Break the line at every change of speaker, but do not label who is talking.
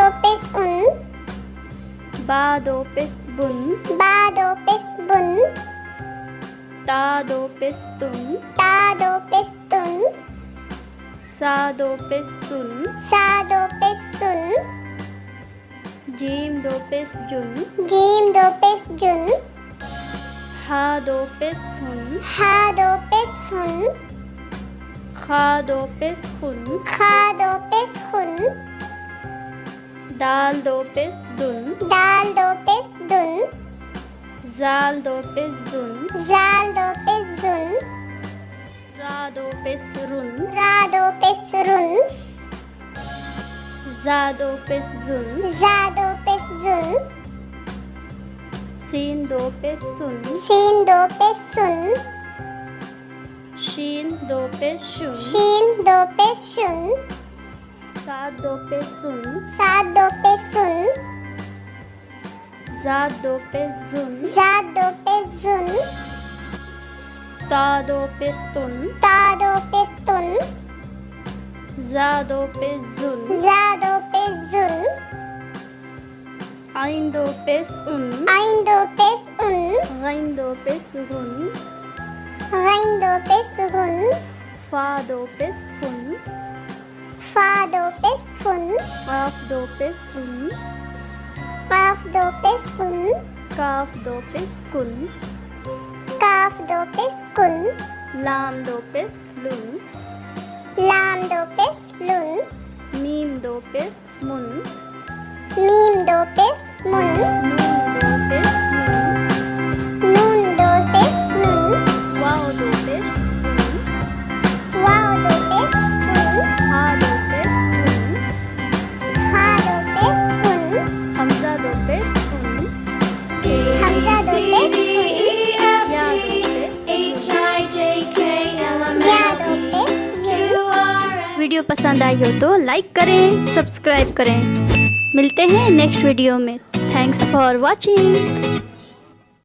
दो पेश उन,
बा दो पेश बुन,
बा दो पेश बुन,
ता दो पेश तुन,
ता दो पेश तुन,
सा दो पेश सुन,
सा दो पेश सुन,
जीम दो पेश जुन,
जीम दो पेश जुन,
हा दो पेश हुन,
हा दो पेश हुन,
खा दो पेश खुन,
खा दो पेश खुन,
दाल दो पेश दुन,
दाल दो पेश दुन,
जाल दो पेश जुन,
जाल दो पेश जुन,
रा दो पेश रुन,
रा दो पेश रुन,
जा दो पेश जुन,
जा दो पेश जुन,
सीन दो पेश सुन,
सीन दो पेश सुन,
शीन दो पेश शुन,
शीन दो पेश शुन,
सात दो पेश सुन,
सात दो पेश सुन,
जात दो पेश जुन,
जात दो पेश जुन,
ता दो पेश तुन,
ता दो पेश तुन,
जा दो पेश जुन,
जा दो पेश जुन,
आइन दो पेश उन,
आइन दो पेश उन,
गैन दो पेश गुन,
गैन दो पेश गुन,
फा दो पेश फुन,
फा दो पेश फुन,
काफ दो पेश उन,
काफ दो पेश उन,
काफ दो पेश कुन,
काफ दो पेश कुन,
लाम दो पेश लुन,
लाम दो पेश लुन,
मीम दो पेश मुन,
मीम दो पेश मुन,
नून दो पेश
नून दो पेश
मुन,
मुन,
वाव दो पेश मुन,
वाव दो पेश मुन,
हा दो पेश मुन,
हा दो पेश मुन,
हमजा दो पेश मुन,
हमजा दो पेश मुन,
या दो पेश
या दो पेश मुन।
वीडियो पसंद आई हो तो लाइक करें, सब्सक्राइब करें। मिलते हैं नेक्स्ट वीडियो में। Thanks for watching.